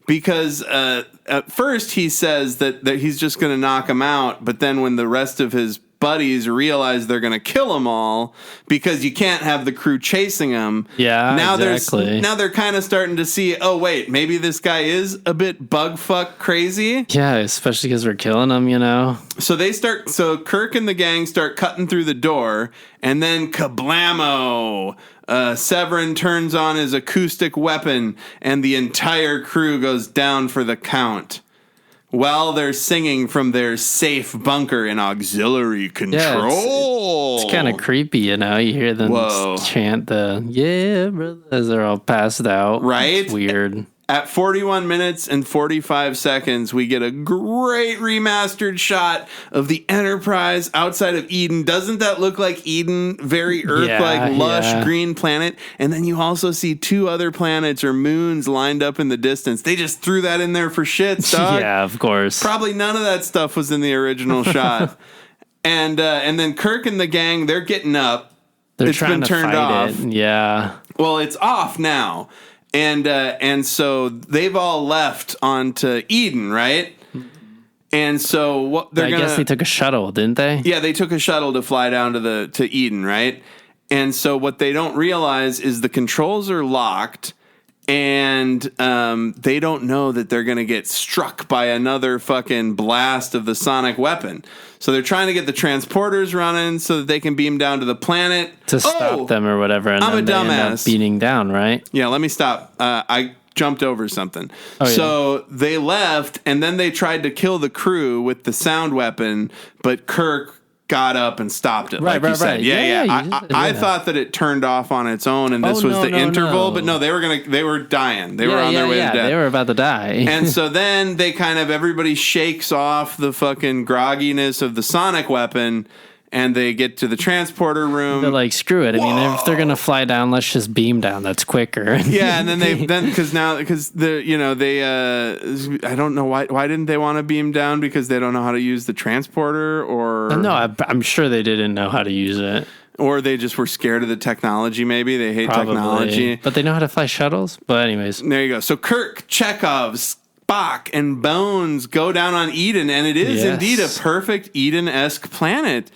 because at first he says that he's just going to knock him out, but then when the rest of his buddies realize they're going to kill them all because you can't have the crew chasing them. Yeah, exactly. Now they're kind of starting to see, oh, wait, maybe this guy is a bit bug fuck crazy. Yeah, especially because we're killing them, you know? So Kirk and the gang start cutting through the door, and then kablamo! Severin turns on his acoustic weapon, and the entire crew goes down for the count. While they're singing from their safe bunker in auxiliary control. It's kind of creepy, you know? You hear them chant the, yeah, brother, as they're all passed out. Right? It's weird. At 41 minutes and 45 seconds, we get a great remastered shot of the Enterprise outside of Eden. Doesn't that look like Eden? Very Earth-like, lush green planet. And then you also see 2 other planets or moons lined up in the distance. They just threw that in there for shits, dog. Yeah, of course. Probably none of that stuff was in the original shot. And then Kirk and the gang, they're getting up. It's been turned off. Yeah. Well, it's off now. And so they've all left onto Eden, right? And so what I guess they took a shuttle, didn't they? Yeah, they took a shuttle to fly down to Eden, right? And so what they don't realize is the controls are locked, and they don't know that they're going to get struck by another fucking blast of the sonic weapon. So they're trying to get the transporters running so that they can beam down to the planet. To stop them or whatever. And I'm then a dumbass. End up beating down, right? Yeah, let me stop. I jumped over something. So they left, and then they tried to kill the crew with the sound weapon, but Kirk got up and stopped it. Right. Yeah. I thought that it turned off on its own, and this was the interval. But no, they were dying. They were on their way to death. They were about to die. And so then they everybody shakes off the fucking grogginess of the sonic weapon, and they get to the transporter room. They're like, screw it. I mean, if they're gonna fly down, let's just beam down. That's quicker. Yeah, and then I don't know why didn't they want to beam down, because they don't know how to use the transporter, or no, I'm sure they didn't know how to use it, or they just were scared of the technology. Maybe they hate technology, but they know how to fly shuttles. But anyways, there you go. So Kirk, Chekhov, Spock, and Bones go down on Eden, and it is indeed a perfect Eden-esque planet.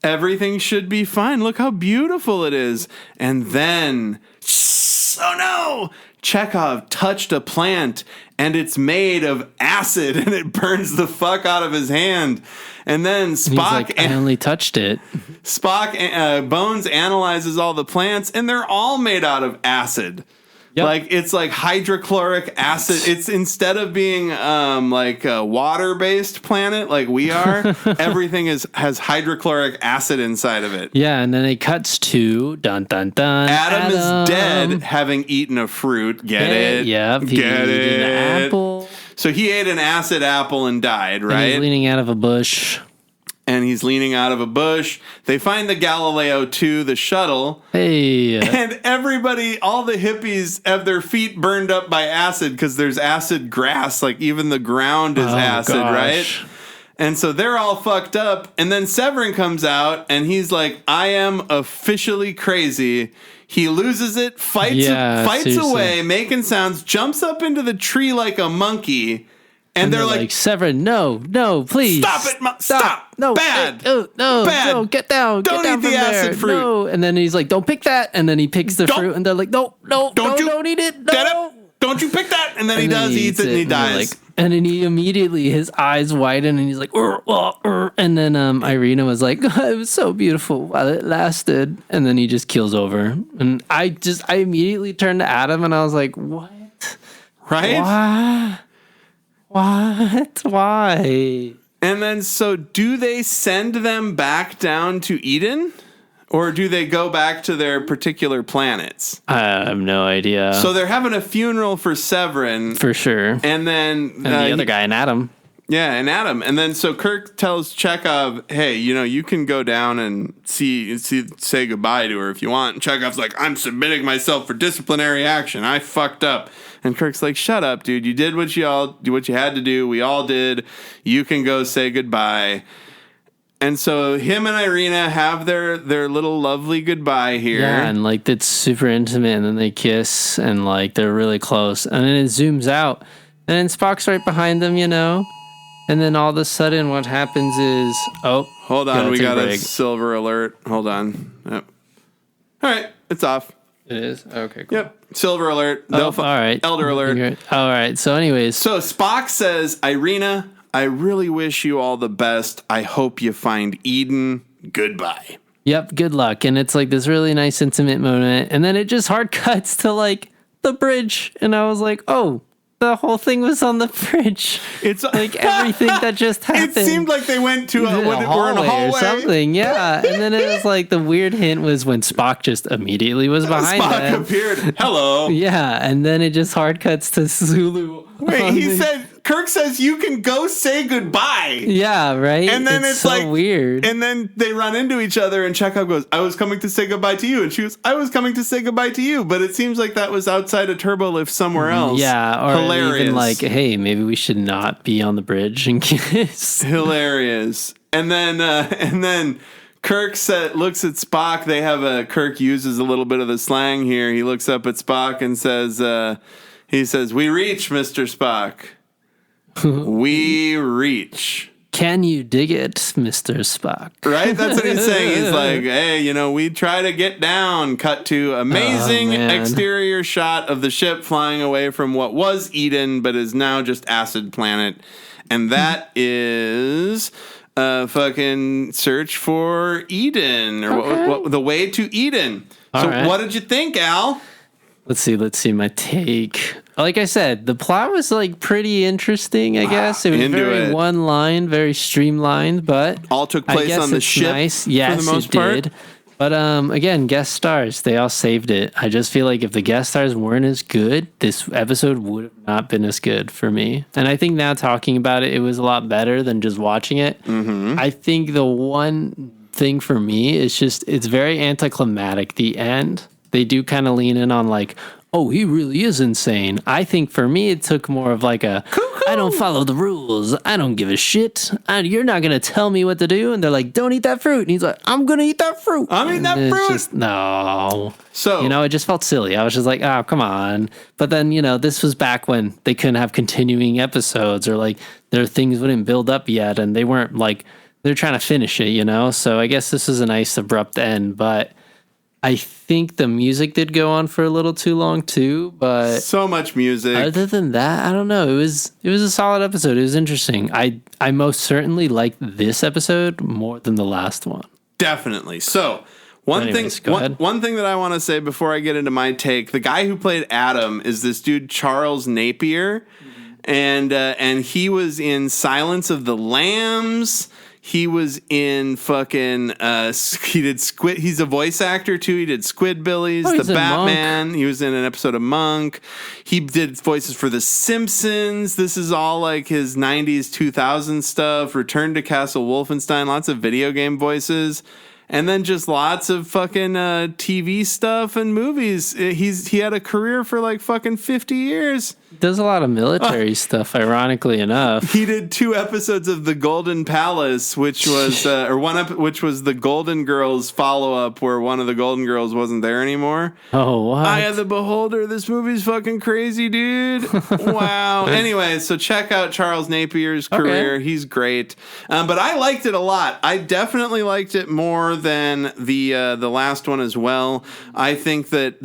Everything should be fine. Look how beautiful it is. And then, oh no! Chekhov touched a plant, and it's made of acid, and it burns the fuck out of his hand. And then Spock... I only touched it. Bones analyzes all the plants, and they're all made out of acid. Yep. It's like hydrochloric acid. It's, instead of being like a water-based planet like we are, everything has hydrochloric acid inside of it. Yeah, and then it cuts to dun dun dun. Adam is dead, having eaten a fruit. Get it? Yep. Get it? An apple. So he ate an acid apple and died, right? And he's leaning out of a bush. They find the Galileo 2, the shuttle. Hey. And everybody, all the hippies, have their feet burned up by acid because there's acid grass. Like, even the ground is acid, right? And so they're all fucked up. And then Severin comes out, and he's like, I am officially crazy. He loses it, fights away, making sounds, jumps up into the tree like a monkey. And they're like, Severin, no, please. Stop it, stop. No, bad. No, bad. No, get down. Don't get down eat the acid fruit. No. And then he's like, don't pick that. And then he picks the fruit, and they're like, don't eat it. No. Don't you pick that. And then he eats it, and he dies. And then he immediately, his eyes widen, and he's like, and then Irina was like, it was so beautiful while it lasted. And then he just keels over. And I immediately turned to Adam, and I was like, what? Right? What? Why? And then, so do they send them back down to Eden? Or do they go back to their particular planets? I have no idea. So they're having a funeral for Severin. For sure. And then... the other guy, and Adam. Yeah, and Adam. And then so Kirk tells Chekhov, hey, you can go down and say goodbye to her if you want. And Chekhov's like, I'm submitting myself for disciplinary action. I fucked up. And Kirk's like, shut up, dude. You did what you had to do. We all did. You can go say goodbye. And so him and Irina have their little lovely goodbye here. Yeah, and it's super intimate, and then they kiss, and they're really close. And then it zooms out, and then Spock's right behind them, And then all of a sudden what happens is, hold on, we got a silver alert. Hold on. Yep. All right, it's off. It is? Okay, cool. Yep, silver alert. All right. Elder alert. All right, so anyways. So Spock says, Irina, I really wish you all the best. I hope you find Eden. Goodbye. Yep, good luck. And it's like this really nice intimate moment. And then it just hard cuts to like the bridge. And I was like, oh, the whole thing was on the bridge. It's like everything that just happened. It seemed like they went to we're in a hallway or something. Yeah. And then it was like the weird hint was when Spock just immediately was behind them. Spock appeared. Hello. Yeah. And then it just hard cuts to Sulu. Wait, Kirk says you can go say goodbye. Yeah, right? And then it's so like weird. And then they run into each other and Chekhov goes, I was coming to say goodbye to you. And she goes, I was coming to say goodbye to you. But it seems like that was outside a turbolift somewhere else. Yeah, or hilarious. Even like, hey, maybe we should not be on the bridge and kiss. Hilarious. And then Kirk looks at Spock. Kirk uses a little bit of the slang here. He looks up at Spock and says, we reach, Mr. Spock. We reach. Can you dig it, Mr. Spock? Right? That's what he's saying. He's like, hey, we try to get down. Cut to amazing exterior shot of the ship flying away from what was Eden, but is now just Acid Planet. And that is fucking Search for Eden, or the way to Eden. What did you think, Al? Let's see my take. Like I said, the plot was like pretty interesting, I guess. It was very one line, very streamlined, but all took place on the ship. Nice. Yes, for the most part. Did. But again, guest stars, they all saved it. I just feel like if the guest stars weren't as good, this episode would have not been as good for me. And I think now talking about it, it was a lot better than just watching it. Mm-hmm. I think the one thing for me is just it's very anticlimactic. The end. They do kind of lean in on like, oh, he really is insane. I think for me, it took more of like a, I don't follow the rules. I don't give a shit. You're not going to tell me what to do. And they're like, don't eat that fruit. And he's like, I'm going to eat that fruit. I'm eating that fruit. Just, no. So, it just felt silly. I was just like, oh, come on. But then, this was back when they couldn't have continuing episodes or like their things wouldn't build up yet. And they weren't like, they're trying to finish it, So I guess this was a nice abrupt end, but I think the music did go on for a little too long too, but so much music. Other than that, I don't know. It was a solid episode. It was interesting. I most certainly liked this episode more than the last one. Definitely. So one thing that I want to say before I get into my take, the guy who played Adam is this dude Charles Napier, and he was in Silence of the Lambs. He was in fucking, he did Squid, he's a voice actor too. He did Squidbillies, the Batman. He was in an episode of Monk. He did voices for The Simpsons. This is all like his 90s, 2000s stuff. Return to Castle Wolfenstein, lots of video game voices. And then just lots of fucking TV stuff and movies. He had a career for like fucking 50 years. Does a lot of military stuff, ironically enough. He did 2 episodes of The Golden Palace, which was which was the Golden Girls follow-up, where one of the Golden Girls wasn't there anymore. Oh, what? Eye of the Beholder. This movie's fucking crazy, dude. Wow. Anyway, so check out Charles Napier's career. Okay. He's great. But I liked it a lot. I definitely liked it more than the last one as well. I think that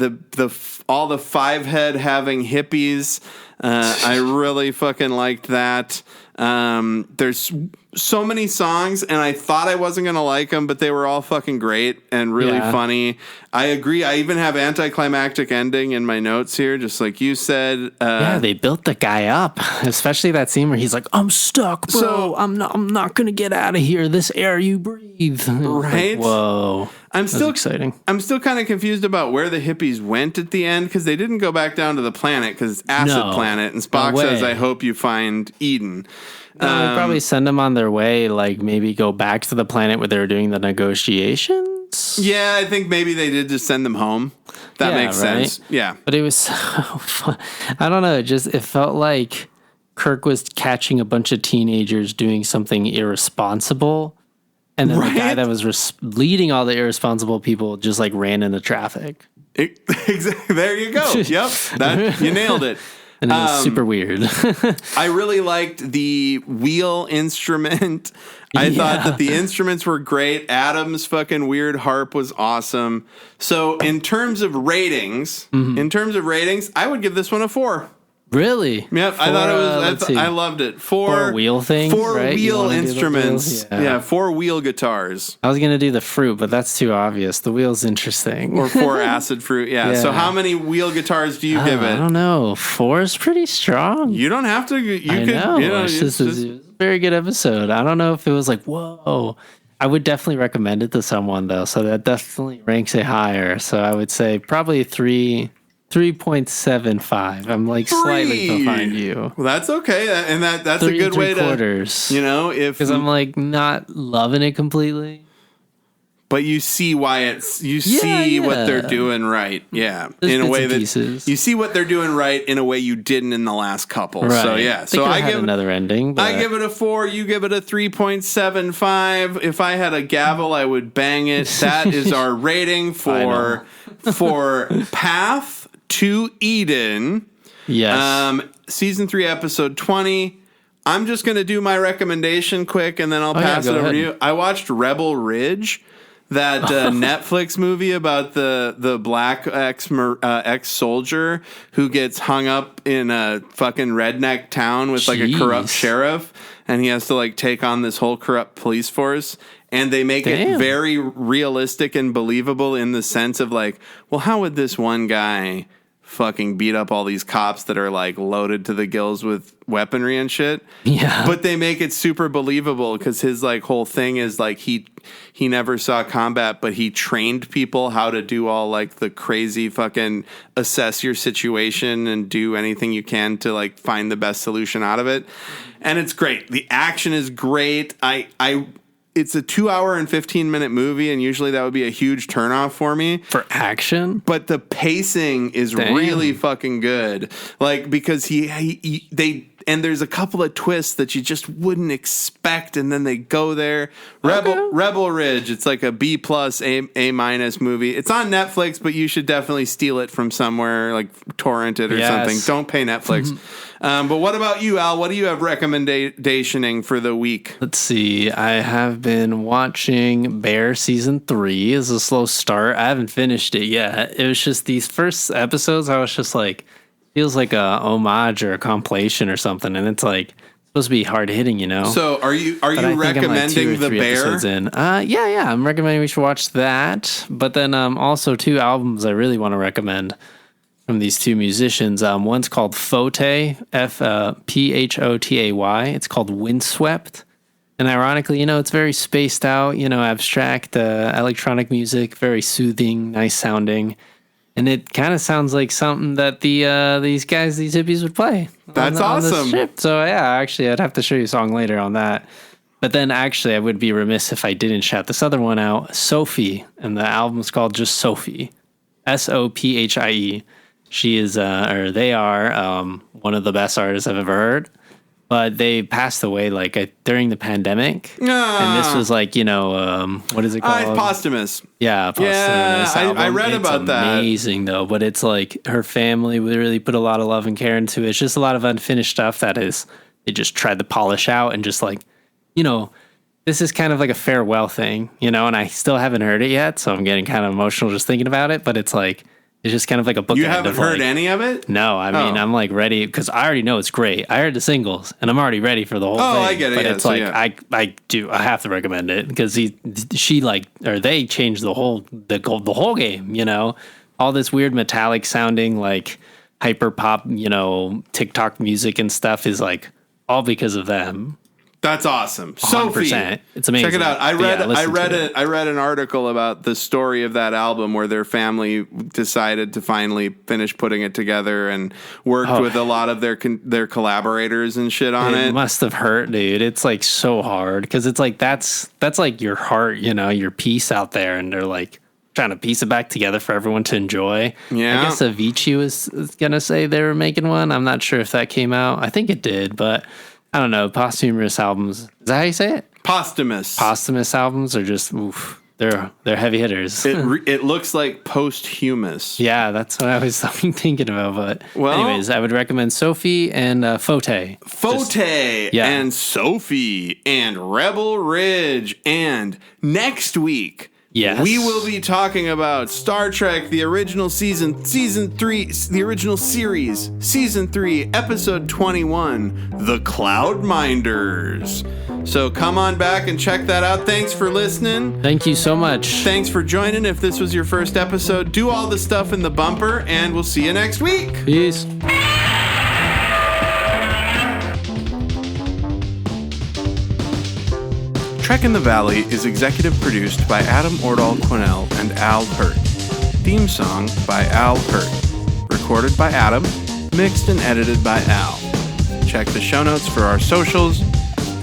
all the 5-head having hippies. I really fucking liked that. There's so many songs, and I thought I wasn't going to like them, but they were all fucking great and really funny. I agree. I even have anticlimactic ending in my notes here, just like you said. Yeah, they built the guy up, especially that scene where he's like, I'm stuck, bro. So, I'm not going to get out of here. This air you breathe. Right? Like, whoa. That's exciting. I'm still kind of confused about where the hippies went at the end, because they didn't go back down to the planet, because it's Acid Planet, and Spock says, I hope you find Eden. They'll probably send them on their way, like maybe go back to the planet where they were doing the negotiations. Yeah, I think maybe they did just send them home. That makes sense. Yeah. But it was so fun. I don't know. It felt like Kirk was catching a bunch of teenagers doing something irresponsible. And then the guy that was leading all the irresponsible people just like ran into traffic. Exactly. There you go. Yep. You nailed it. And it was super weird. I really liked the wheel instrument. I thought that the instruments were great. Adam's fucking weird harp was awesome. So in terms of ratings, I would give this one a 4. Really? Yep, I thought it was. I loved it. 4 wheel things, 4 right? wheel instruments. Yeah, 4 wheel guitars. I was gonna do the fruit, but that's too obvious. The wheel's interesting. Or 4 acid fruit. Yeah. So how many wheel guitars do you give it? I don't know. 4 is pretty strong. You don't have to. I know. It's just a very good episode. I don't know if it was like, whoa. I would definitely recommend it to someone though. So that definitely ranks it higher. So I would say probably 3.75. I'm like slightly behind you. Well, that's okay, and that's a good way to, because I'm like not loving it completely. But you see why see what they're doing right. Yeah, There's in a way pieces. You see what they're doing right in a way you didn't in the last couple. Right. So yeah, I give another ending. But I give it a 4. You give it a 3.75. If I had a gavel, I would bang it. That is our rating for Path to Eden. Yes. Season 3, episode 20. I'm just going to do my recommendation quick, and then I'll pass it over to you. I watched Rebel Ridge, that Netflix movie about the black ex-soldier who gets hung up in a fucking redneck town with like a corrupt sheriff, and he has to like take on this whole corrupt police force. And they make it very realistic and believable in the sense of like, well, how would this one guy fucking beat up all these cops that are like loaded to the gills with weaponry and shit? Yeah. But they make it super believable because his like whole thing is like he never saw combat, but he trained people how to do all like the crazy fucking assess your situation and do anything you can to like find the best solution out of it. And it's great. The action is great. It's a 2 hour and 15-minute movie, and usually that would be a huge turnoff for me. For action? But the pacing is really fucking good. Like, because there's a couple of twists that you just wouldn't expect, and then they go there. Rebel Ridge, it's like a B+, A- movie. It's on Netflix, but you should definitely steal it from somewhere, like torrent it or something. Don't pay Netflix. But what about you, Al? What do you have recommendationing for the week? Let's see. I have been watching Bear season 3. It's a slow start. I haven't finished it yet. It was just these first episodes. I was just like, feels like a homage or a compilation or something, and it's like supposed to be hard hitting, So are you recommending The Bear? Yeah. I'm recommending we should watch that. But then also 2 albums I really want to recommend from these 2 musicians. One's called Photay, Photay. It's called Windswept. And ironically, it's very spaced out, abstract electronic music, very soothing, nice sounding. And it kind of sounds like something that these hippies would play. That's awesome. On the ship. So yeah, actually, I'd have to show you a song later on that. But then actually, I would be remiss if I didn't shout this other one out, Sophie. And the album's called just Sophie, Sophie. She is, they are one of the best artists I've ever heard. But they passed away during the pandemic. And this was what is it called? Posthumous. Yeah, posthumous. Yeah, I read about that. Amazing though, but it's like her family really put a lot of love and care into it. It's just a lot of unfinished stuff they just tried to polish out and just this is kind of like a farewell thing, and I still haven't heard it yet, so I'm getting kind of emotional just thinking about it. But it's like it's just kind of like a book. You haven't heard any of it? No, I mean I'm like ready because I already know it's great. I heard the singles and I'm already ready for the whole thing. I get it. But it's I have to recommend it because they changed the whole game. All this weird metallic sounding like hyper pop, TikTok music and stuff is like all because of them. That's awesome. 100%. Sophie. It's amazing. Check it out. I read an article about the story of that album where their family decided to finally finish putting it together and worked with a lot of their collaborators and shit on it. It must have hurt, dude. It's like so hard because it's like that's like your heart, your piece out there, and they're like trying to piece it back together for everyone to enjoy. Yeah. I guess Avicii was gonna say they were making one. I'm not sure if that came out. I think it did, but I don't know. Posthumous albums. Is that how you say it? Posthumous. Posthumous albums are just, They're heavy hitters. It looks like posthumous. Yeah, that's what I was thinking about. But anyways, I would recommend Sophie and Fote. And Sophie and Rebel Ridge. And next week, we will be talking about Star Trek, the original season 3, the original series, season 3, episode 21, The Cloudminders. So come on back and check that out. Thanks for listening. Thank you so much. Thanks for joining. If this was your first episode, do all the stuff in the bumper, and we'll see you next week. Peace. Trek in the Valley is executive produced by Adam Ordall Quinnell and Al Hirt. Theme song by Al Hirt. Recorded by Adam, mixed and edited by Al. Check the show notes for our socials,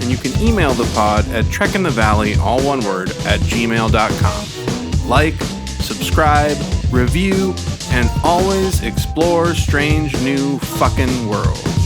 and you can email the pod at trekinthevalley, all one word, @gmail.com. Like, subscribe, review, and always explore strange new fucking worlds.